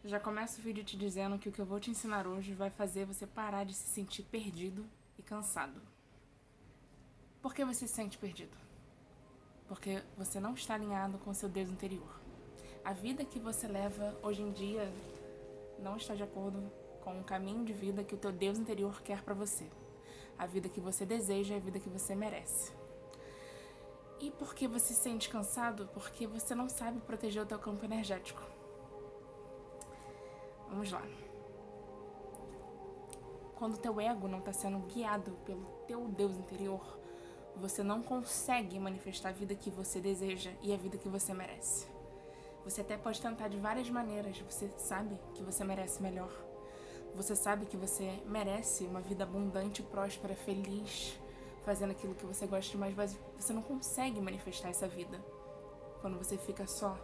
Já começo o vídeo te dizendo que o que eu vou te ensinar hoje vai fazer você parar de se sentir perdido e cansado. Por que você se sente perdido? Porque você não está alinhado com seu Deus interior. A vida que você leva hoje em dia não está de acordo com o caminho de vida que o teu Deus interior quer para você. A vida que você deseja é a vida que você merece. E por que você se sente cansado? Porque você não sabe proteger o teu campo energético. Vamos lá. Quando o teu ego não está sendo guiado pelo teu Deus interior, você não consegue manifestar a vida que você deseja e a vida que você merece. Você até pode tentar de várias maneiras, você sabe que você merece melhor. Você sabe que você merece uma vida abundante, próspera, feliz, fazendo aquilo que você gosta demais, mas você não consegue manifestar essa vida quando você fica só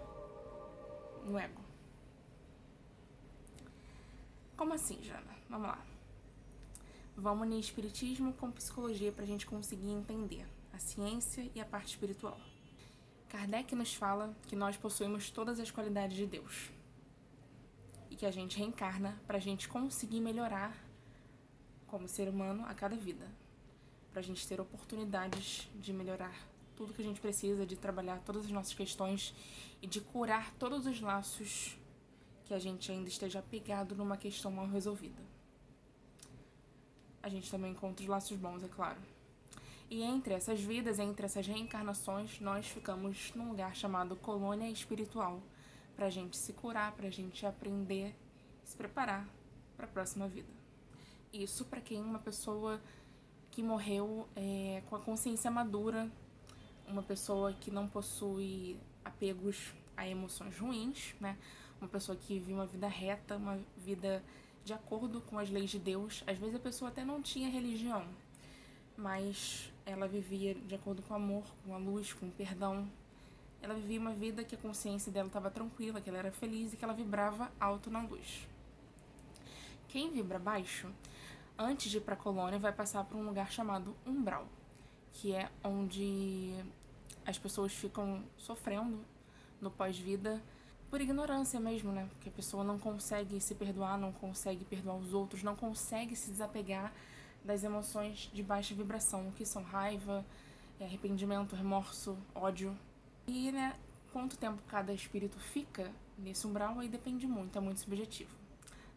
no ego. Como assim, Jana? Vamos lá. Vamos unir espiritismo com psicologia para a gente conseguir entender a ciência e a parte espiritual. Kardec nos fala que nós possuímos todas as qualidades de Deus e que a gente reencarna para a gente conseguir melhorar como ser humano a cada vida, para a gente ter oportunidades de melhorar tudo que a gente precisa, de trabalhar todas as nossas questões e de curar todos os laços que a gente ainda esteja apegado numa questão mal resolvida. A gente também encontra os laços bons, é claro. E entre essas vidas, entre essas reencarnações, nós ficamos num lugar chamado colônia espiritual, pra gente se curar, pra gente aprender, se preparar para a próxima vida. Isso para quem uma pessoa que morreu com a consciência madura, uma pessoa que não possui apegos a emoções ruins, né? Uma pessoa que vive uma vida reta, uma vida de acordo com as leis de Deus. Às vezes a pessoa até não tinha religião, mas ela vivia de acordo com o amor, com a luz, com o perdão. Ela vivia uma vida que a consciência dela estava tranquila, que ela era feliz e que ela vibrava alto na luz. Quem vibra baixo, antes de ir para a colônia, vai passar por um lugar chamado umbral, que é onde as pessoas ficam sofrendo no pós-vida por ignorância mesmo, né? Porque a pessoa não consegue se perdoar, não consegue perdoar os outros, não consegue se desapegar das emoções de baixa vibração, que são raiva, arrependimento, remorso, ódio. E, né, quanto tempo cada espírito fica nesse umbral aí depende muito, é muito subjetivo.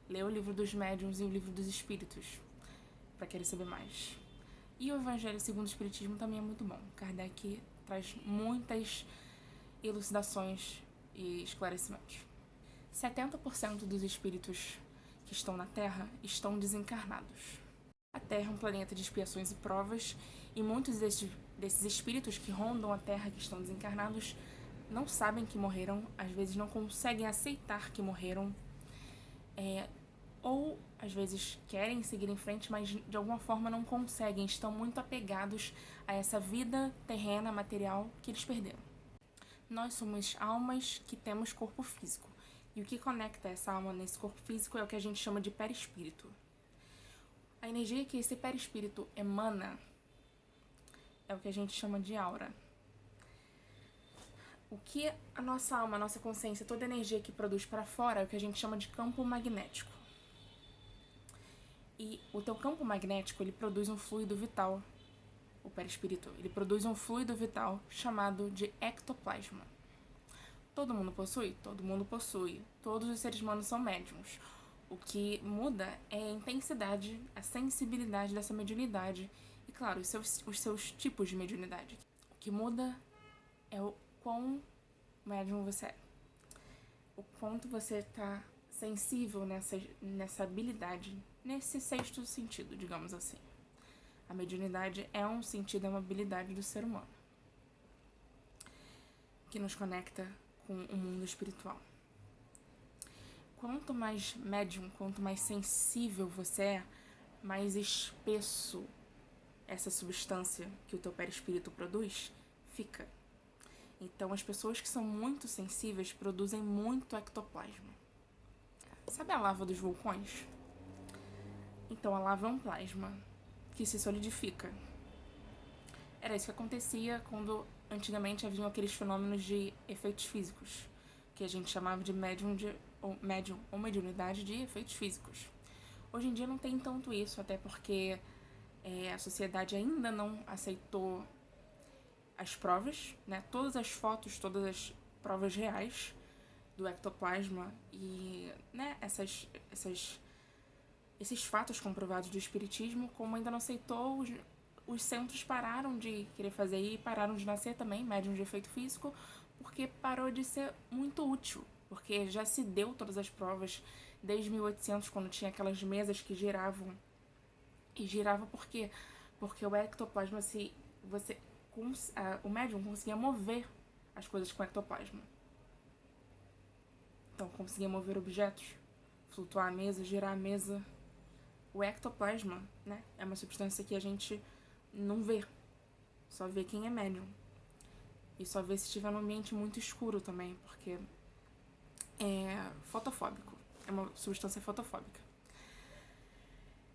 Lê o livro dos médiuns e o livro dos espíritos, para querer saber mais. E o Evangelho segundo o Espiritismo também é muito bom. Kardec traz muitas elucidações e esclarecimentos. 70% dos espíritos que estão na Terra estão desencarnados. A Terra é um planeta de expiações e provas, e muitos desses espíritos que rondam a Terra, que estão desencarnados, não sabem que morreram, às vezes não conseguem aceitar que morreram, ou às vezes querem seguir em frente, mas de alguma forma não conseguem, estão muito apegados a essa vida terrena, material, que eles perderam. Nós somos almas que temos corpo físico, e o que conecta essa alma nesse corpo físico é o que a gente chama de perispírito. A energia que esse perispírito emana é o que a gente chama de aura. O que a nossa alma, a nossa consciência, toda a energia que produz para fora é o que a gente chama de campo magnético. E o teu campo magnético, ele produz um fluido vital, o perispírito, ele produz um fluido vital chamado de ectoplasma. Todo mundo possui? Todo mundo possui. Todos os seres humanos são médiums. O que muda é a intensidade, a sensibilidade dessa mediunidade e, claro, os seus tipos de mediunidade. O que muda é o quão médium você é. O quanto você está sensível nessa habilidade, nesse sexto sentido, digamos assim. A mediunidade é um sentido, é uma habilidade do ser humano que nos conecta com o mundo espiritual. Quanto mais médium, quanto mais sensível você é, mais espesso essa substância que o teu perispírito produz fica. Então, as pessoas que são muito sensíveis produzem muito ectoplasma. Sabe a lava dos vulcões? Então, a lava é um plasma que se solidifica. Era isso que acontecia quando antigamente haviam aqueles fenômenos de efeitos físicos, que a gente chamava de médium ou mediunidade de efeitos físicos. Hoje em dia não tem tanto isso, até porque a sociedade ainda não aceitou as provas, né? Todas as fotos, todas as provas reais do ectoplasma e, né, esses fatos comprovados do espiritismo, como ainda não aceitou, os centros pararam de querer fazer e pararam de nascer também, médium de efeito físico, porque parou de ser muito útil, porque já se deu todas as provas desde 1800, quando tinha aquelas mesas que giravam. E girava por quê? Porque o ectoplasma, o médium conseguia mover as coisas com o ectoplasma. Então, conseguia mover objetos, flutuar a mesa, girar a mesa. O ectoplasma, né, é uma substância que a gente não vê, só vê quem é médium. E só vê se estiver num ambiente muito escuro também, porque é fotofóbico, é uma substância fotofóbica.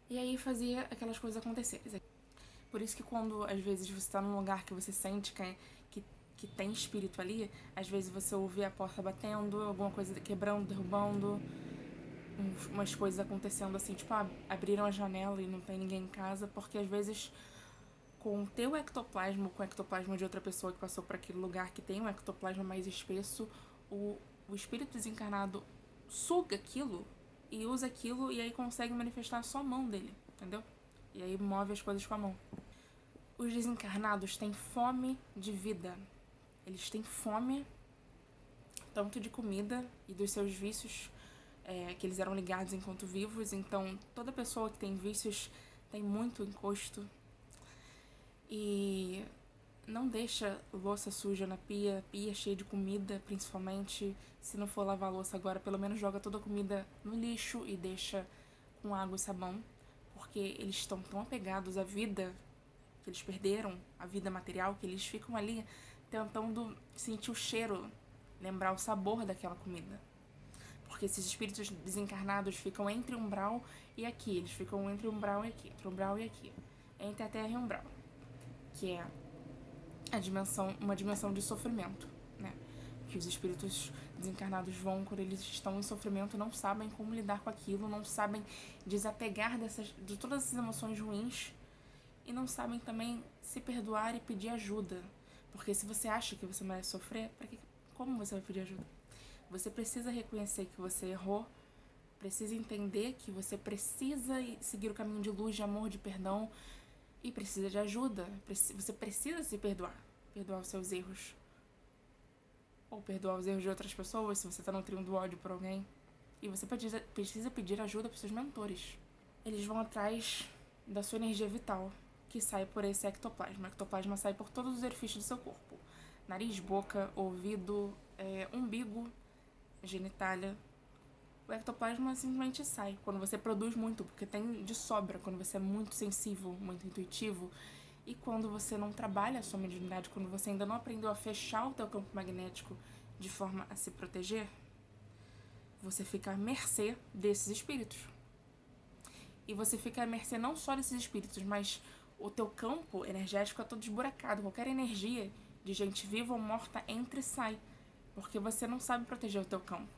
E aí fazia aquelas coisas acontecerem. Por isso que quando, às vezes, você tá num lugar que você sente que tem espírito ali, às vezes você ouve a porta batendo, alguma coisa quebrando, derrubando, umas coisas acontecendo assim, tipo, abriram a janela e não tem ninguém em casa, porque às vezes com o teu ectoplasma, com o ectoplasma de outra pessoa que passou por aquele lugar que tem um ectoplasma mais espesso, o espírito desencarnado suga aquilo e usa aquilo e aí consegue manifestar só a mão dele, entendeu? E aí move as coisas com a mão. Os desencarnados têm fome de vida. Eles têm fome tanto de comida e dos seus vícios, que eles eram ligados enquanto vivos. Então, toda pessoa que tem vícios tem muito encosto. E não deixa louça suja na pia cheia de comida, principalmente. Se não for lavar a louça agora, pelo menos joga toda a comida no lixo e deixa com água e sabão. Porque eles estão tão apegados à vida que eles perderam, a vida material, que eles ficam ali tentando sentir o cheiro, lembrar o sabor daquela comida. Porque esses espíritos desencarnados ficam entre umbral e aqui, eles ficam entre umbral e aqui, entre umbral e aqui, entre a terra e umbral, que é uma dimensão de sofrimento, né? Que os espíritos desencarnados vão quando eles estão em sofrimento, não sabem como lidar com aquilo, não sabem desapegar de todas essas emoções ruins e não sabem também se perdoar e pedir ajuda. Porque se você acha que você merece sofrer, como você vai pedir ajuda? Você precisa reconhecer que você errou, precisa entender que você precisa seguir o caminho de luz, de amor, de perdão e precisa de ajuda. Você precisa se perdoar os seus erros. Ou perdoar os erros de outras pessoas, se você está nutrindo ódio por alguém. E você precisa pedir ajuda para os seus mentores. Eles vão atrás da sua energia vital, que sai por esse ectoplasma. O ectoplasma sai por todos os orifícios do seu corpo. Nariz, boca, ouvido, umbigo, genitália. O ectoplasma simplesmente sai quando você produz muito, porque tem de sobra, quando você é muito sensível, muito intuitivo. E quando você não trabalha a sua mediunidade, quando você ainda não aprendeu a fechar o teu campo magnético de forma a se proteger, você fica à mercê desses espíritos. E você fica à mercê não só desses espíritos, mas o teu campo energético é todo esburacado. Qualquer energia de gente viva ou morta entra e sai, porque você não sabe proteger o teu campo.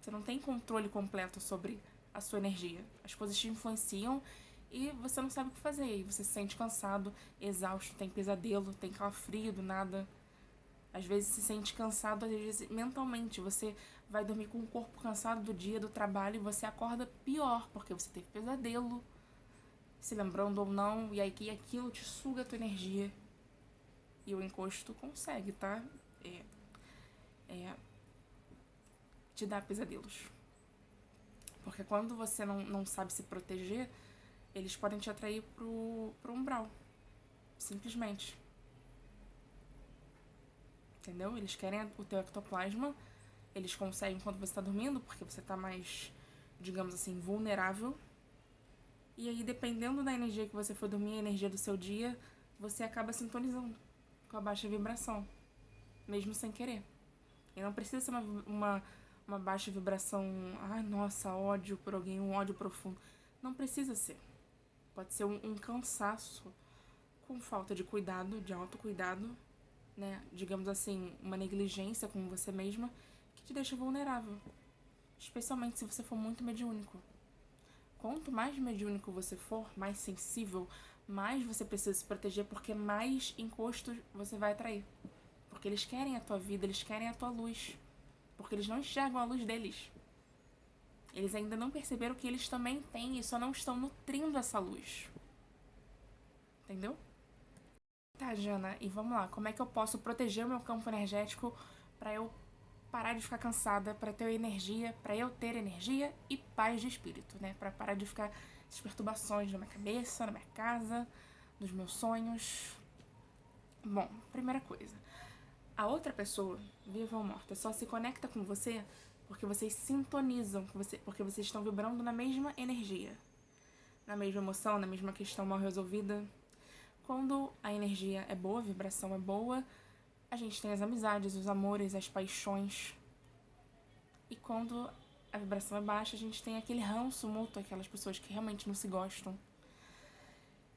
Você não tem controle completo sobre a sua energia. As coisas te influenciam e você não sabe o que fazer. E você se sente cansado, exausto, tem pesadelo, tem calafrio do nada. Às vezes se sente cansado, às vezes mentalmente. Você vai dormir com o corpo cansado do dia, do trabalho, e você acorda pior, porque você teve pesadelo, se lembrando ou não, e aí aquilo te suga a tua energia. E o encosto consegue, tá? Te dá pesadelos. Porque quando você não sabe se proteger, eles podem te atrair pro umbral. Simplesmente. Entendeu? Eles querem o teu ectoplasma. Eles conseguem quando você tá dormindo, porque você tá mais, digamos assim, vulnerável. E aí, dependendo da energia que você for dormir, a energia do seu dia, você acaba sintonizando com a baixa vibração. Mesmo sem querer. E não precisa ser uma baixa vibração, ai, nossa, ódio por alguém, um ódio profundo. Não precisa ser. Pode ser um cansaço com falta de cuidado, de autocuidado, né? Digamos assim, uma negligência com você mesma, que te deixa vulnerável. Especialmente se você for muito mediúnico. Quanto mais mediúnico você for, mais sensível, mais você precisa se proteger, porque mais encostos você vai atrair. Porque eles querem a tua vida, eles querem a tua luz. Porque eles não enxergam a luz deles. Eles ainda não perceberam que eles também têm e só não estão nutrindo essa luz. Entendeu? Tá, Jana, e vamos lá. Como é que eu posso proteger o meu campo energético pra eu parar de ficar cansada, pra ter energia, pra eu ter energia e paz de espírito, né? Pra parar de ficar essas perturbações na minha cabeça, na minha casa, nos meus sonhos. Bom, primeira coisa. A outra pessoa, viva ou morta, só se conecta com você porque vocês sintonizam, porque vocês estão vibrando na mesma energia, na mesma emoção, na mesma questão mal resolvida. Quando a energia é boa, a vibração é boa, a gente tem as amizades, os amores, as paixões. E quando a vibração é baixa, a gente tem aquele ranço mútuo, aquelas pessoas que realmente não se gostam.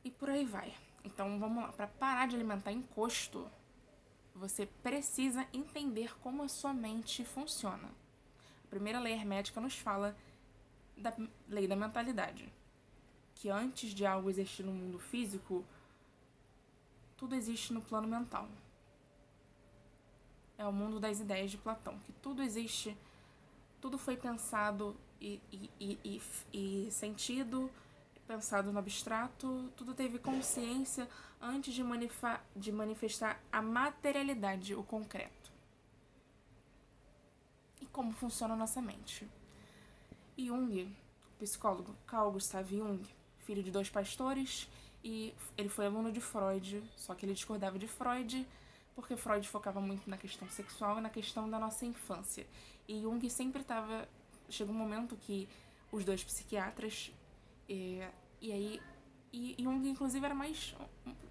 E por aí vai. Então vamos lá, para parar de alimentar encosto, você precisa entender como a sua mente funciona. A primeira lei hermética nos fala da lei da mentalidade, que antes de algo existir no mundo físico, tudo existe no plano mental. É o mundo das ideias de Platão, que tudo existe, tudo foi pensado e sentido, pensado no abstrato, tudo teve consciência antes de manifestar a materialidade, o concreto. E como funciona a nossa mente. Jung, psicólogo Carl Gustav Jung, filho de 2 pastores, e ele foi aluno de Freud, só que ele discordava de Freud, porque Freud focava muito na questão sexual e na questão da nossa infância. E Jung sempre estava... Chegou um momento que os 2 psiquiatras... E Jung, inclusive, era mais...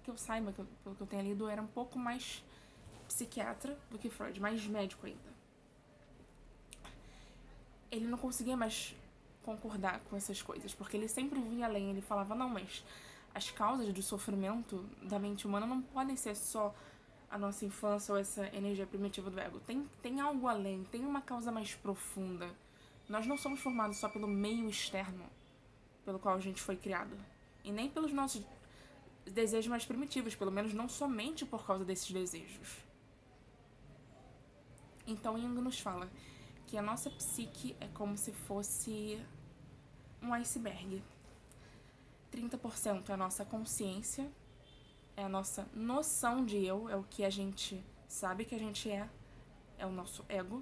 Que eu saiba, pelo que eu tenho lido, era um pouco mais psiquiatra do que Freud, mais médico ainda. Ele não conseguia mais concordar com essas coisas, porque ele sempre via além. Ele falava, não, mas as causas do sofrimento da mente humana não podem ser só a nossa infância ou essa energia primitiva do ego. Tem algo além, tem uma causa mais profunda. Nós não somos formados só pelo meio externo pelo qual a gente foi criado, e nem pelos nossos desejos mais primitivos, pelo menos não somente por causa desses desejos. Então Jung nos fala que a nossa psique é como se fosse um iceberg. 30% é a nossa consciência, é a nossa noção de eu, é o que a gente sabe que a gente é o nosso ego.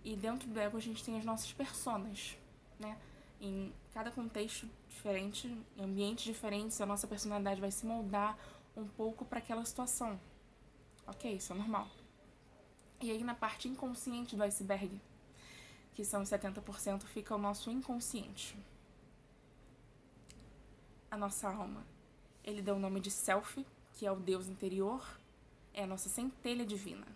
E dentro do ego a gente tem as nossas personas, né? Em cada contexto diferente, em ambientes diferentes, a nossa personalidade vai se moldar um pouco para aquela situação. Ok, isso é normal. E aí na parte inconsciente do iceberg, que são os 70%, fica o nosso inconsciente. A nossa alma. Ele deu o nome de Self, que é o Deus interior, é a nossa centelha divina.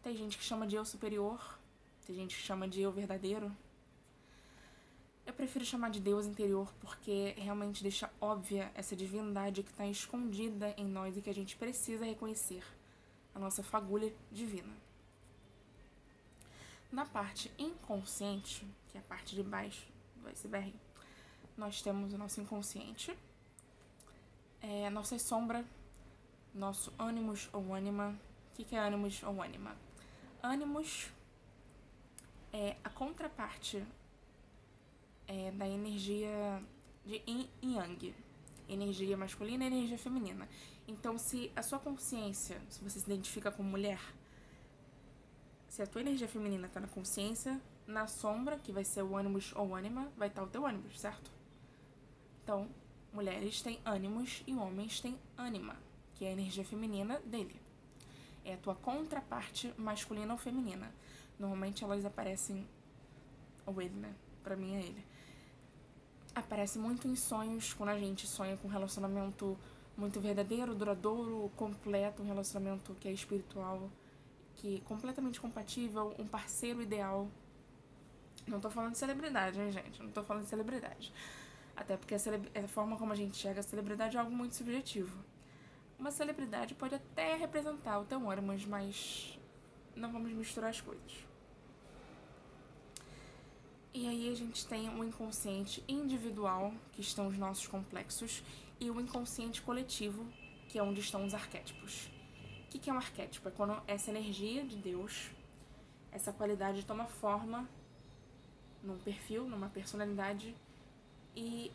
Tem gente que chama de eu superior, tem gente que chama de eu verdadeiro. Eu prefiro chamar de Deus interior porque realmente deixa óbvia essa divindade que está escondida em nós e que a gente precisa reconhecer, a nossa fagulha divina. Na parte inconsciente, que é a parte de baixo do iceberg, nós temos o nosso inconsciente, nossa sombra, nosso ânimos ou ânima. O que é ânimos ou ânima? Ânimos é a contraparte da energia de Yin e Yang, energia masculina e energia feminina. Então, se a sua consciência, se você se identifica como mulher, se a tua energia feminina está na consciência, na sombra, que vai ser o ânimos ou ânima, vai estar o teu ânimos, certo? Então, mulheres têm ânimos e homens têm ânima, que é a energia feminina dele. É a tua contraparte masculina ou feminina. Normalmente elas aparecem, ou ele, né? Pra mim é ele. Aparece muito em sonhos, quando a gente sonha com um relacionamento muito verdadeiro, duradouro, completo, um relacionamento que é espiritual, que é completamente compatível, um parceiro ideal. Não tô falando de celebridade, hein, gente? Não tô falando de celebridade. Até porque a forma como a gente enxerga a celebridade é algo muito subjetivo. Uma celebridade pode até representar o teu ânimo, mas não vamos misturar as coisas. E aí a gente tem o inconsciente individual, que estão os nossos complexos, e o inconsciente coletivo, que é onde estão os arquétipos. O que é um arquétipo? É quando essa energia de Deus, essa qualidade toma forma num perfil, numa personalidade e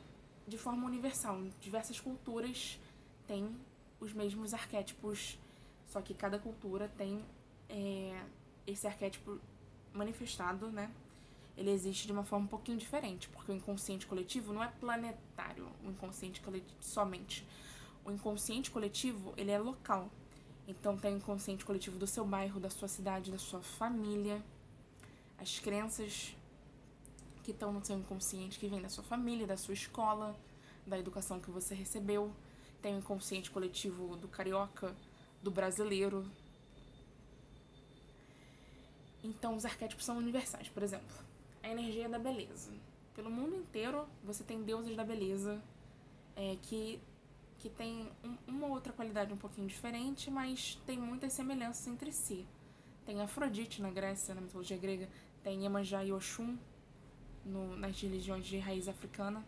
de forma universal. Diversas culturas têm os mesmos arquétipos, só que cada cultura tem esse arquétipo manifestado, né? Ele existe de uma forma um pouquinho diferente, porque o inconsciente coletivo não é planetário, o inconsciente coletivo somente. O inconsciente coletivo, ele é local. Então tem o inconsciente coletivo do seu bairro, da sua cidade, da sua família, as crenças que estão no seu inconsciente, que vem da sua família, da sua escola, da educação que você recebeu. Tem o inconsciente coletivo do carioca, do brasileiro. Então os arquétipos são universais. Por exemplo, a energia da beleza. Pelo mundo inteiro você tem deuses da beleza que tem uma outra qualidade um pouquinho diferente, mas tem muitas semelhanças entre si. Tem Afrodite na Grécia, na mitologia grega, tem Iemanjá e Oxum nas religiões de raiz africana,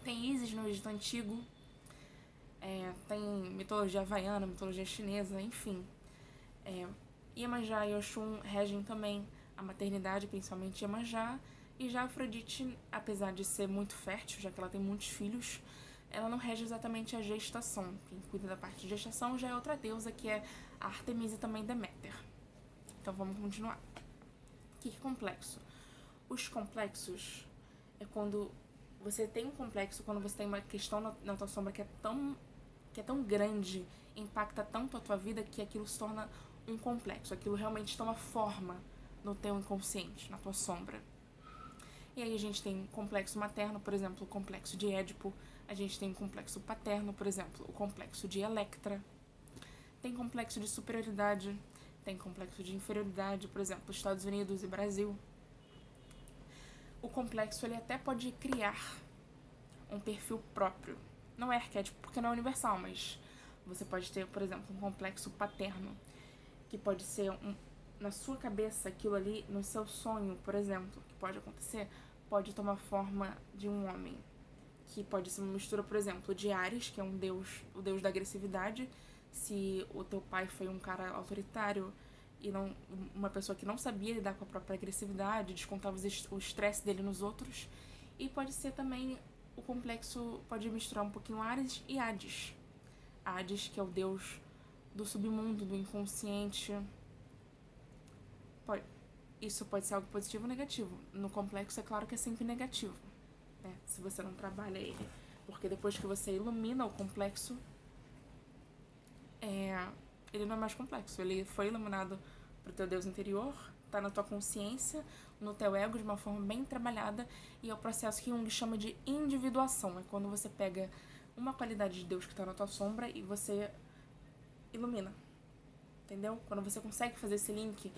tem Ísis no Egito Antigo, tem mitologia havaiana, mitologia chinesa, enfim. Iemanjá e Oxum regem também a maternidade, principalmente Iemanjá, e já Afrodite, apesar de ser muito fértil, já que ela tem muitos filhos, ela não rege exatamente a gestação. Quem cuida da parte de gestação já é outra deusa, que é a Artemisa e também Deméter. Então vamos continuar. O que é complexo? Os complexos é quando você tem um complexo, quando você tem uma questão na tua sombra que é tão grande, impacta tanto a tua vida, que aquilo se torna um complexo. Aquilo realmente toma forma no teu inconsciente, na tua sombra. E aí a gente tem complexo materno, por exemplo, o complexo de Édipo. A gente tem complexo paterno, por exemplo, o complexo de Electra. Tem complexo de superioridade, tem complexo de inferioridade, por exemplo, Estados Unidos e Brasil. O complexo, ele até pode criar um perfil próprio. Não é arquétipo porque não é universal, mas você pode ter, por exemplo, um complexo paterno, que pode ser na sua cabeça, aquilo ali, no seu sonho, por exemplo, que pode acontecer, pode tomar forma de um homem, que pode ser uma mistura, por exemplo, de Ares, que é o deus da agressividade. Se o teu pai foi um cara autoritário e uma pessoa que não sabia lidar com a própria agressividade, descontava o estresse dele nos outros. E pode ser também, o complexo pode misturar um pouquinho Ares e Hades. Hades, que é o deus do submundo, do inconsciente. Isso pode ser algo positivo ou negativo. No complexo, é claro que é sempre negativo, né? Se você não trabalha ele. Porque depois que você ilumina o complexo, ele não é mais complexo. Ele foi iluminado pro teu Deus interior, tá na tua consciência, no teu ego, de uma forma bem trabalhada, e é o processo que Jung chama de individuação. É quando você pega uma qualidade de Deus que tá na tua sombra e você ilumina. Entendeu? Quando você consegue fazer esse link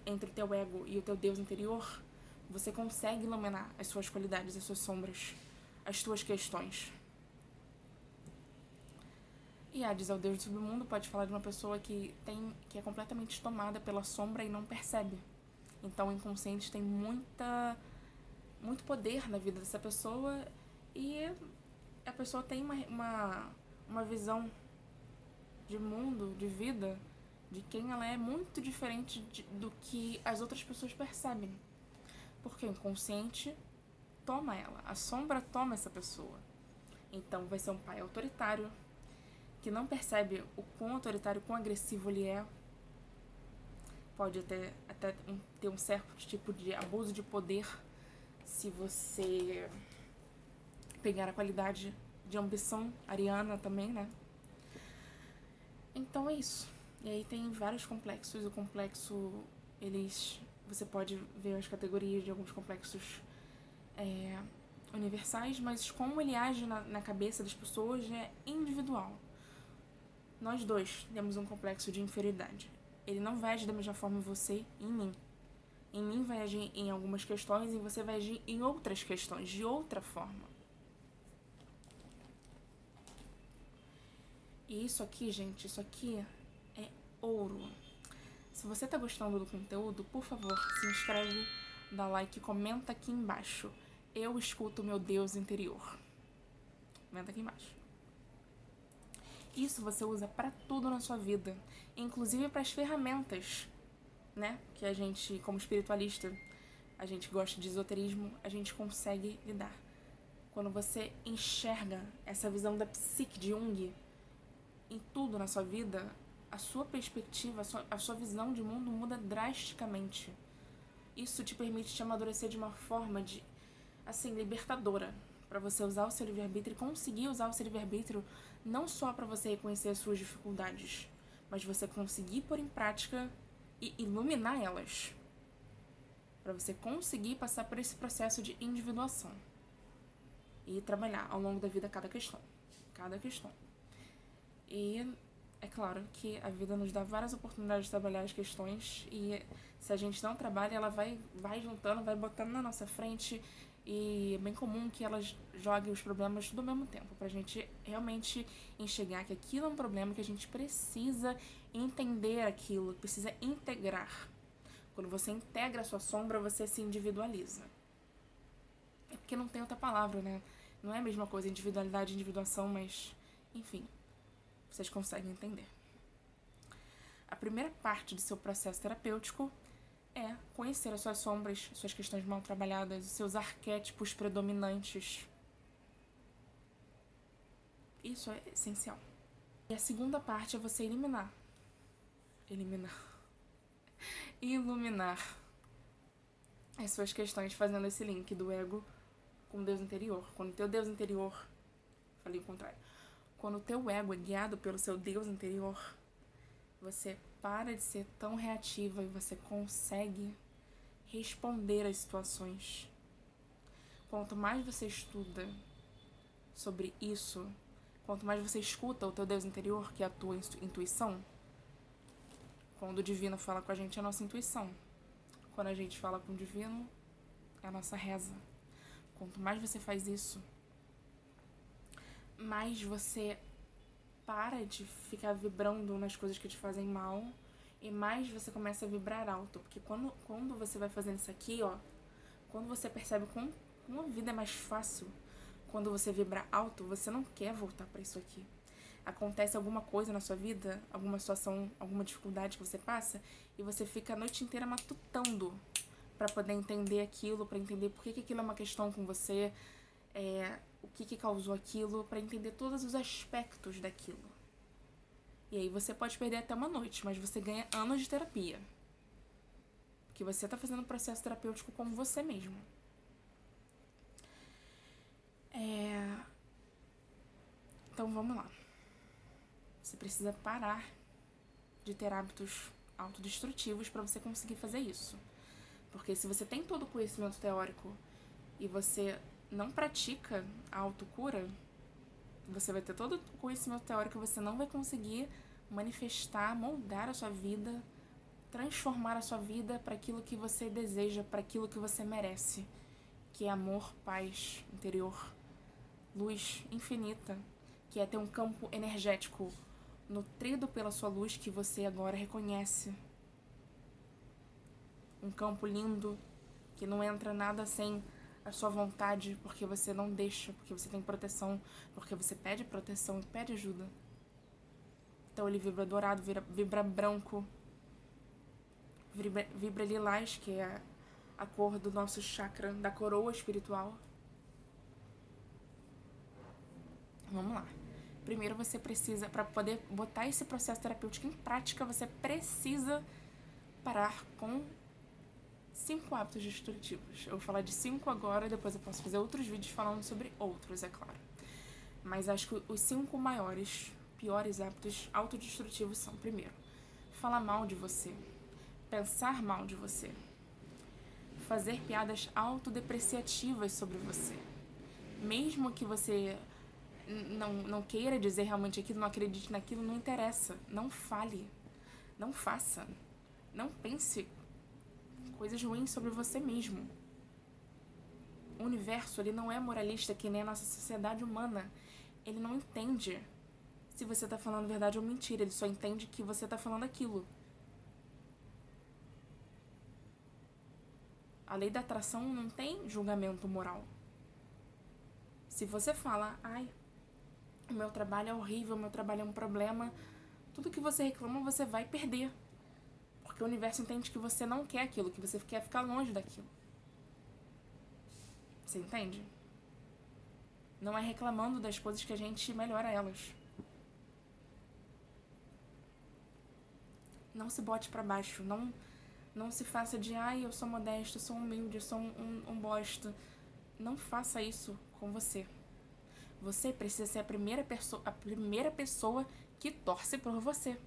entre o teu ego e o teu Deus interior, você consegue iluminar as suas qualidades, as suas sombras, as tuas questões. E Hades é o deus do submundo, pode falar de uma pessoa que é completamente tomada pela sombra e não percebe. Então o inconsciente tem muito poder na vida dessa pessoa, e a pessoa tem uma visão de mundo, de vida, de quem ela é, muito diferente do que as outras pessoas percebem. Porque o inconsciente toma ela, a sombra toma essa pessoa. Então vai ser um pai autoritário, que não percebe o quão autoritário, o quão agressivo ele é. Pode até ter um certo tipo de abuso de poder, se você pegar a qualidade de ambição ariana também, né? Então é isso. E aí tem vários complexos. O complexo, você pode ver as categorias de alguns complexos universais, mas como ele age na cabeça das pessoas é individual. Nós dois temos um complexo de inferioridade. Ele não vai agir da mesma forma em você e em mim. Em mim vai agir em algumas questões e você vai agir em outras questões, de outra forma. E isso aqui, gente, isso aqui é ouro. Se você tá gostando do conteúdo, por favor, se inscreve, dá like, comenta aqui embaixo. Eu escuto meu Deus interior. Comenta aqui embaixo. Isso você usa pra tudo na sua vida, inclusive para as ferramentas, né? Que a gente, como espiritualista, a gente gosta de esoterismo, a gente consegue lidar. Quando você enxerga essa visão da psique de Jung em tudo na sua vida, a sua perspectiva, a sua visão de mundo muda drasticamente. Isso te permite te amadurecer de uma forma assim, libertadora, para você usar o seu livre-arbítrio e conseguir usar o seu livre-arbítrio não só para você reconhecer as suas dificuldades, mas você conseguir pôr em prática e iluminar elas, para você conseguir passar por esse processo de individuação e trabalhar ao longo da vida cada questão. E é claro que a vida nos dá várias oportunidades de trabalhar as questões e se a gente não trabalha, ela vai juntando, vai botando na nossa frente e é bem comum que ela jogue os problemas tudo ao mesmo tempo, pra gente realmente enxergar que aquilo é um problema, que a gente precisa entender aquilo, precisa integrar. Quando você integra a sua sombra, você se individualiza. É porque não tem outra palavra, né? Não é a mesma coisa, individualidade e individuação, mas enfim, vocês conseguem entender. A primeira parte do seu processo terapêutico é conhecer as suas sombras, suas questões mal trabalhadas, os seus arquétipos predominantes. Isso é essencial. E a segunda parte é você iluminar as suas questões, fazendo esse link do ego com o Deus interior. Quando o teu Deus interior, falei o contrário, quando o teu ego é guiado pelo seu Deus interior, você para de ser tão reativa e você consegue responder às situações. Quanto mais você estuda sobre isso, quanto mais você escuta o teu Deus interior, que é a tua intuição, quando o divino fala com a gente, é a nossa intuição. Quando a gente fala com o divino, é a nossa reza. Quanto mais você faz isso, mais você para de ficar vibrando nas coisas que te fazem mal e mais você começa a vibrar alto. Porque quando você vai fazendo isso aqui, ó, quando você percebe como a vida é mais fácil, quando você vibra alto, você não quer voltar pra isso aqui. Acontece alguma coisa na sua vida, alguma situação, alguma dificuldade que você passa e você fica a noite inteira matutando pra poder entender aquilo, pra entender por que aquilo é uma questão com você, o que causou aquilo, pra entender todos os aspectos daquilo. E aí você pode perder até uma noite, mas você ganha anos de terapia. Porque você tá fazendo um processo terapêutico com você mesmo. Então vamos lá. Você precisa parar de ter hábitos autodestrutivos para você conseguir fazer isso. Porque se você tem todo o conhecimento teórico e você não pratica a autocura, você vai ter todo o conhecimento teórico e você não vai conseguir manifestar, moldar a sua vida, transformar a sua vida para aquilo que você deseja, para aquilo que você merece, que é amor, paz interior, luz infinita, que é ter um campo energético nutrido pela sua luz que você agora reconhece. Um campo lindo, que não entra nada sem a sua vontade, porque você não deixa, porque você tem proteção, porque você pede proteção e pede ajuda. Então ele vibra dourado, vibra branco, vibra lilás, que é a cor do nosso chakra, da coroa espiritual. Vamos lá. Primeiro você precisa, para poder botar esse processo terapêutico em prática, você precisa parar com 5 hábitos destrutivos. Eu vou falar de 5 agora, depois eu posso fazer outros vídeos falando sobre outros, é claro. Mas acho que os 5 maiores, piores hábitos autodestrutivos são: primeiro, falar mal de você, pensar mal de você, fazer piadas autodepreciativas sobre você. Mesmo que você não queira dizer realmente aquilo, não acredite naquilo, não interessa. Não fale, não faça, não pense coisas ruins sobre você mesmo. O universo, ele não é moralista que nem a nossa sociedade humana. Ele não entende se você tá falando verdade ou mentira, ele só entende que você tá falando aquilo. A lei da atração não tem julgamento moral. Se você fala, ai, o meu trabalho é horrível, o meu trabalho é um problema, tudo que você reclama você vai perder. Porque o universo entende que você não quer aquilo, que você quer ficar longe daquilo. Você entende? Não é reclamando das coisas que a gente melhora elas. Não se bote pra baixo, não se faça de, ai, eu sou modesto, eu sou humilde, eu sou um bosta. Não faça isso com você. Você precisa ser a primeira pessoa que torce por você.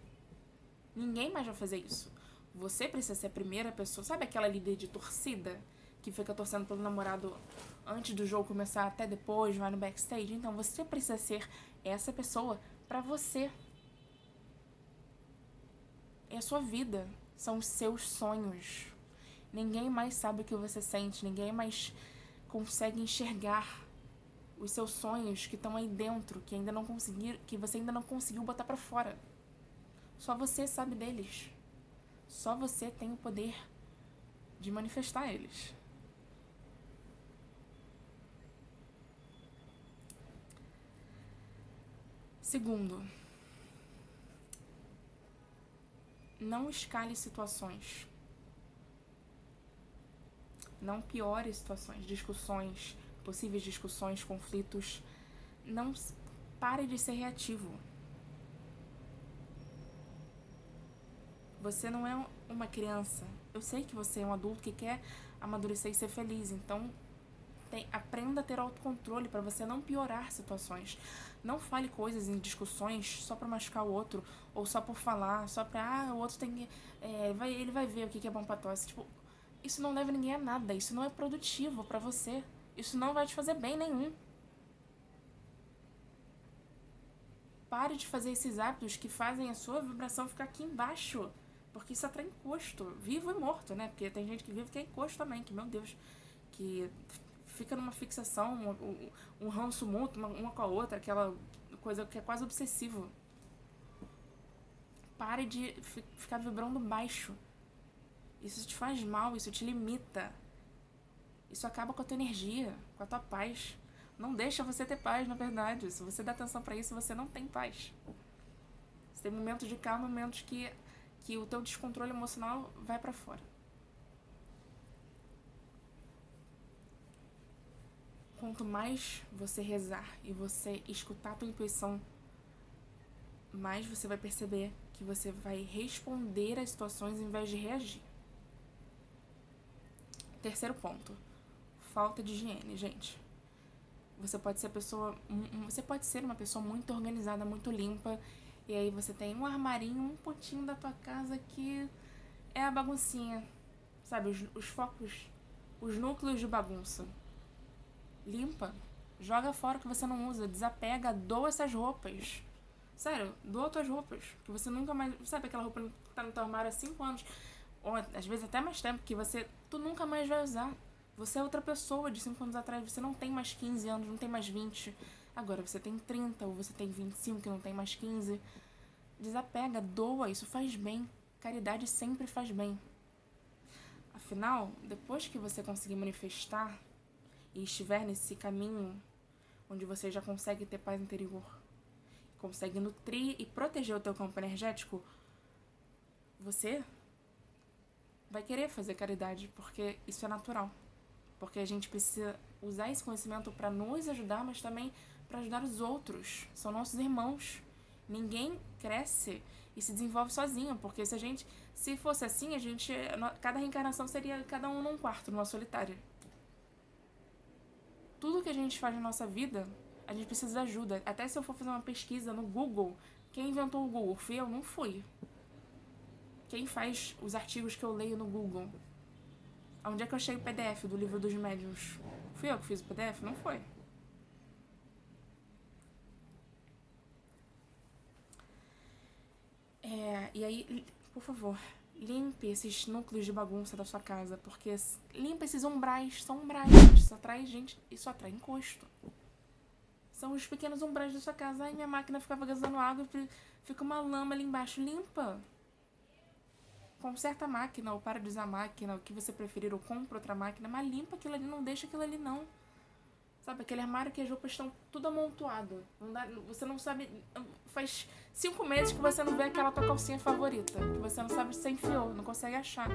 Ninguém mais vai fazer isso. Você precisa ser a primeira pessoa. Sabe aquela líder de torcida que fica torcendo pelo namorado antes do jogo começar até depois, vai no backstage? Então você precisa ser essa pessoa pra você. É a sua vida. São os seus sonhos. Ninguém mais sabe o que você sente. Ninguém mais consegue enxergar os seus sonhos que estão aí dentro, que você ainda não conseguiu botar pra fora. Só você sabe deles. Só você tem o poder de manifestar eles. Segundo, não escale situações. Não piore situações, discussões, possíveis discussões, conflitos. Não pare de ser reativo. Você não é uma criança. Eu sei que você é um adulto que quer amadurecer e ser feliz. Então, aprenda a ter autocontrole para você não piorar situações. Não fale coisas em discussões só para machucar o outro, ou só por falar, só pra, o outro tem que... ele vai ver o que é bom pra tosse. Tipo, isso não leva ninguém a nada. Isso não é produtivo pra você. Isso não vai te fazer bem nenhum. Pare de fazer esses hábitos que fazem a sua vibração ficar aqui embaixo. Porque isso atrai encosto, vivo e morto, né? Porque tem gente que vive que é encosto também, que, meu Deus, que fica numa fixação, um ranço mútuo, uma com a outra, aquela coisa que é quase obsessivo. Pare de ficar vibrando baixo. Isso te faz mal, isso te limita. Isso acaba com a tua energia, com a tua paz. Não deixa você ter paz, na verdade. Se você dá atenção pra isso, você não tem paz. Você tem momentos de calma, momentos que o teu descontrole emocional vai pra fora. Quanto mais você rezar e você escutar a tua intuição, mais você vai perceber que você vai responder às situações em vez de reagir. Terceiro ponto. Falta de higiene, gente. Você pode ser uma pessoa muito organizada, muito limpa, e aí você tem um armarinho, um pontinho da tua casa que é a baguncinha. Sabe, os focos, os núcleos de bagunça. Limpa. Joga fora o que você não usa. Desapega, doa essas roupas. Sério, doa tuas roupas. Que você nunca mais... Sabe aquela roupa que tá no teu armário há 5 anos? Ou às vezes até mais tempo, que tu nunca mais vai usar. Você é outra pessoa de 5 anos atrás. Você não tem mais 15 anos, não tem mais 20. Agora você tem 30 ou você tem 25 que não tem mais 15. Desapega, doa, isso faz bem. Caridade sempre faz bem. Afinal, depois que você conseguir manifestar e estiver nesse caminho onde você já consegue ter paz interior, consegue nutrir e proteger o teu campo energético, você vai querer fazer caridade, porque isso é natural. Porque a gente precisa usar esse conhecimento para nos ajudar, mas também para ajudar os outros. São nossos irmãos. Ninguém cresce e se desenvolve sozinho, porque se fosse assim, cada reencarnação seria cada um num quarto, numa solitária. Tudo que a gente faz na nossa vida, a gente precisa de ajuda. Até se eu for fazer uma pesquisa no Google, quem inventou o Google? Fui eu? Não fui. Quem faz os artigos que eu leio no Google? Onde é que eu achei o PDF do livro dos médiuns? Fui eu que fiz o PDF? Não foi. E aí, por favor, limpe esses núcleos de bagunça da sua casa, porque limpa esses umbrais, são umbrais, isso atrai encosto. São os pequenos umbrais da sua casa. Ai, minha máquina ficava gastando água e fica uma lama ali embaixo. Limpa. conserta a máquina, ou para de usar a máquina, o que você preferir, ou compra outra máquina, mas limpa aquilo ali, não deixa aquilo ali não. Sabe, aquele armário que as roupas estão tudo amontoado. Não dá, você não sabe. Faz 5 meses que você não vê aquela tua calcinha favorita. Que você não sabe se você enfiou, não consegue achar.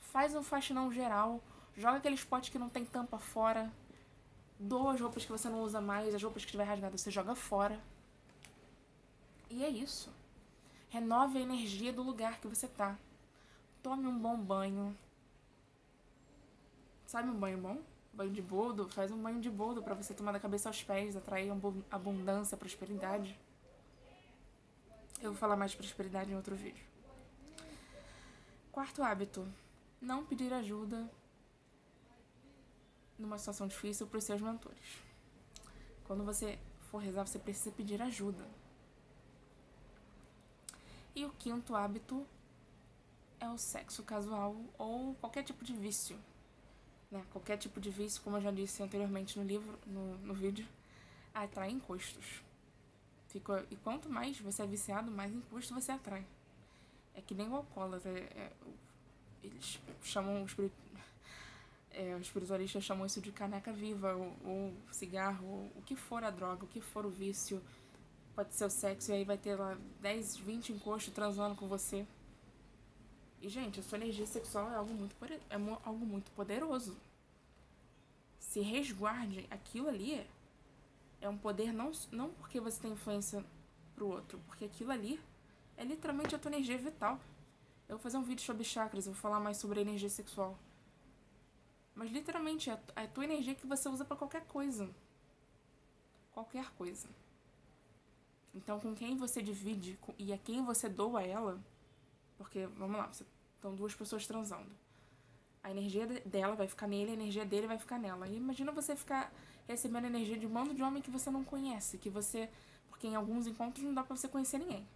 Faz um faxinão geral. Joga aqueles potes que não tem tampa fora. Doa as roupas que você não usa mais. As roupas que estiver rasgadas você joga fora. E é isso. Renove a energia do lugar que você tá. Tome um bom banho. Sabe um banho bom? Banho de boldo, faz um banho de boldo pra você tomar da cabeça aos pés, atrair abundância, prosperidade. Eu vou falar mais de prosperidade em outro vídeo. Quarto hábito, não pedir ajuda numa situação difícil pros seus mentores. Quando você for rezar, você precisa pedir ajuda. E o quinto hábito é o sexo casual ou qualquer tipo de vício. Né? Qualquer tipo de vício, como eu já disse anteriormente no livro, no vídeo, atrai encostos. E quanto mais você é viciado, mais encosto você atrai. É que nem o alcoólatra. Eles chamam, os espiritualistas chamam isso de caneca viva, ou cigarro, ou o que for a droga, o que for o vício. Pode ser o sexo, e aí vai ter lá 10, 20 encostos transando com você. E, gente, a sua energia sexual é algo muito poderoso. Se resguarde. Aquilo ali é um poder não porque você tem influência pro outro, porque aquilo ali é literalmente a tua energia vital. Eu vou fazer um vídeo sobre chakras, eu vou falar mais sobre a energia sexual. Mas literalmente é a tua energia que você usa pra qualquer coisa. Qualquer coisa. Então, com quem você divide e a quem você doa ela. Porque, vamos lá, estão duas pessoas transando. A energia dela vai ficar nele, a energia dele vai ficar nela. E imagina você ficar recebendo energia de um bando de homem que você não conhece, porque em alguns encontros não dá pra você conhecer ninguém.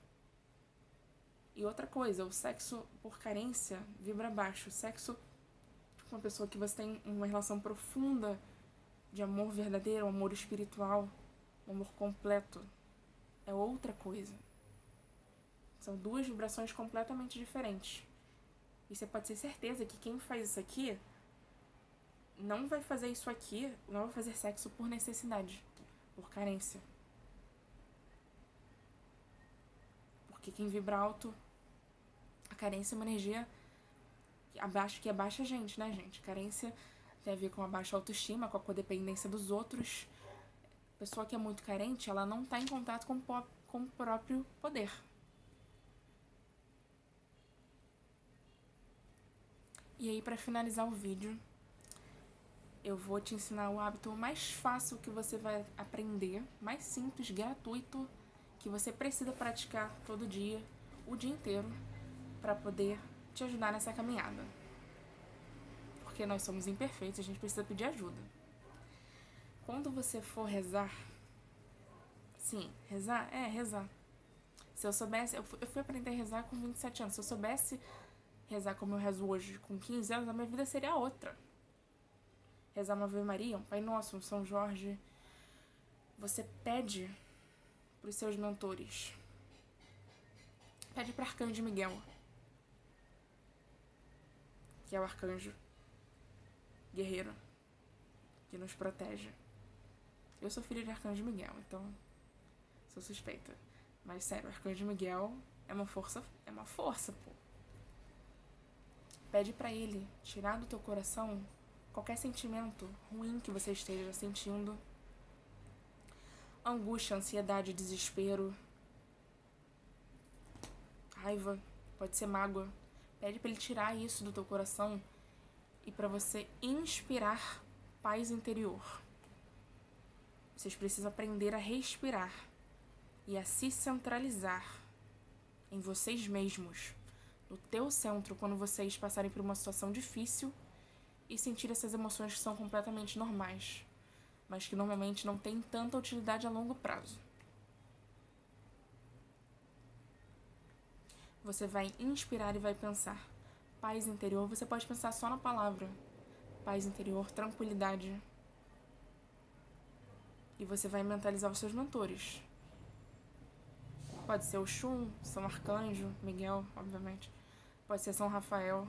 E outra coisa, o sexo por carência vibra baixo. O sexo com uma pessoa que você tem uma relação profunda de amor verdadeiro, um amor espiritual, um amor completo, é outra coisa. São duas vibrações completamente diferentes. E você pode ter certeza que quem faz isso aqui não vai fazer isso aqui, não vai fazer sexo por necessidade, por carência. Porque quem vibra alto, a carência é uma energia que abaixa a gente, né, gente? Carência tem a ver com a baixa autoestima, com a codependência dos outros. A pessoa que é muito carente, ela não tá em contato com o próprio poder. E aí, pra finalizar o vídeo, eu vou te ensinar o hábito mais fácil que você vai aprender, mais simples, gratuito, que você precisa praticar todo dia, o dia inteiro, pra poder te ajudar nessa caminhada. Porque nós somos imperfeitos, a gente precisa pedir ajuda. Quando você for rezar, sim, rezar? É, rezar. Se eu soubesse, eu fui aprender a rezar com 27 anos, se eu soubesse rezar como eu rezo hoje com 15 anos, a minha vida seria outra. Rezar uma Ave Maria, um Pai Nosso, um São Jorge. Você pede pros seus mentores. Pede para Arcanjo Miguel, que é o arcanjo guerreiro, que nos protege. Eu sou filha de Arcanjo Miguel, então sou suspeita. Mas sério, o Arcanjo Miguel é uma força, pô. Pede pra ele tirar do teu coração qualquer sentimento ruim que você esteja sentindo. Angústia, ansiedade, desespero, raiva, pode ser mágoa. Pede pra ele tirar isso do teu coração e pra você inspirar paz interior. Vocês precisam aprender a respirar e a se centralizar em vocês mesmos, no teu centro, quando vocês passarem por uma situação difícil e sentir essas emoções que são completamente normais, mas que normalmente não têm tanta utilidade a longo prazo. Você vai inspirar e vai pensar. Paz interior, você pode pensar só na palavra. Paz interior, tranquilidade. E você vai mentalizar os seus mentores. Pode ser o Xum, São Arcanjo, Miguel, obviamente. Pode ser São Rafael,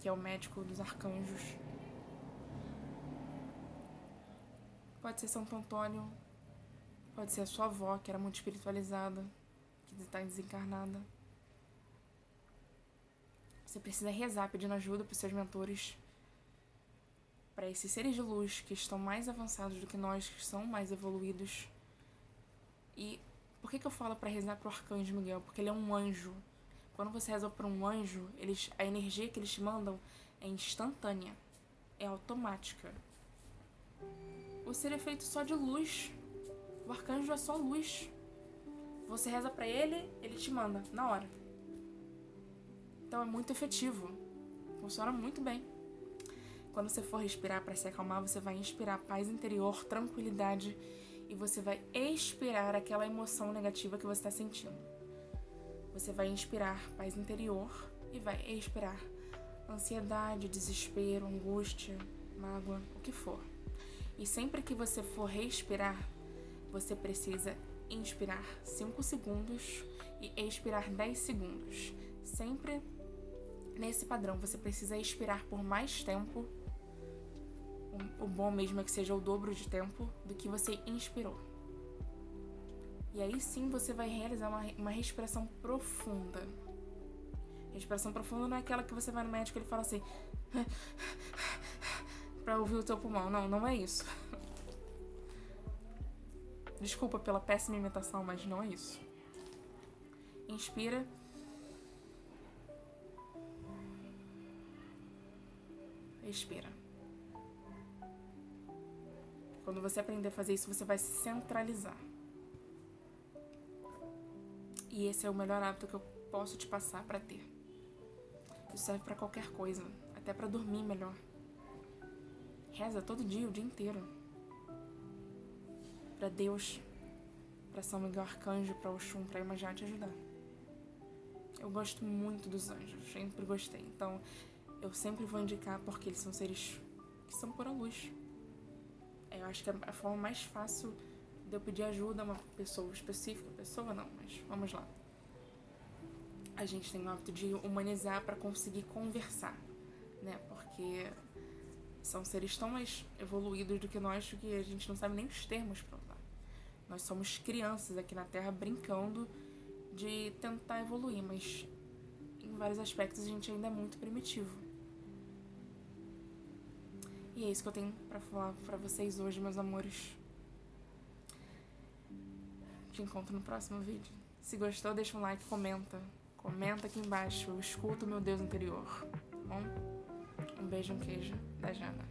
que é o médico dos arcanjos. Pode ser Santo Antônio. Pode ser a sua avó, que era muito espiritualizada, que está desencarnada. Você precisa rezar pedindo ajuda para os seus mentores, para esses seres de luz que estão mais avançados do que nós, que são mais evoluídos. E por que eu falo para rezar para o Arcanjo Miguel? Porque ele é um anjo. Quando você reza para um anjo, a energia que eles te mandam é instantânea, é automática. O ser é feito só de luz. O arcanjo é só luz. Você reza para ele, ele te manda na hora. Então é muito efetivo. Funciona muito bem. Quando você for respirar para se acalmar, você vai inspirar paz interior, tranquilidade, e você vai expirar aquela emoção negativa que você está sentindo. Você vai inspirar paz interior e vai expirar ansiedade, desespero, angústia, mágoa, o que for. E sempre que você for respirar, você precisa inspirar 5 segundos e expirar 10 segundos. Sempre nesse padrão, você precisa expirar por mais tempo. O bom mesmo é que seja o dobro de tempo do que você inspirou. E aí sim você vai realizar uma respiração profunda. Respiração profunda não é aquela que você vai no médico e ele fala assim pra ouvir o teu pulmão. Não, não é isso. Desculpa pela péssima imitação, mas não é isso. Inspira. Expira. Quando você aprender a fazer isso, você vai se centralizar. E esse é o melhor hábito que eu posso te passar pra ter. Isso serve pra qualquer coisa, até pra dormir melhor. Reza todo dia, o dia inteiro. Pra Deus, pra São Miguel Arcanjo, pra Oxum, pra Iemanjá te ajudar. Eu gosto muito dos anjos, sempre gostei. Então, eu sempre vou indicar porque eles são seres que são pura luz. Eu acho que a forma mais fácil de eu pedir ajuda a uma pessoa específica, pessoa não, mas vamos lá. A gente tem o hábito de humanizar para conseguir conversar, né? Porque são seres tão mais evoluídos do que nós que a gente não sabe nem os termos para usar. Nós somos crianças aqui na Terra brincando de tentar evoluir, mas em vários aspectos a gente ainda é muito primitivo. E é isso que eu tenho pra falar pra vocês hoje, meus amores. Te encontro no próximo vídeo. Se gostou, deixa um like, comenta. Comenta aqui embaixo. Eu escuto o meu Deus interior. Tá bom? Um beijo, um queijo da Jana.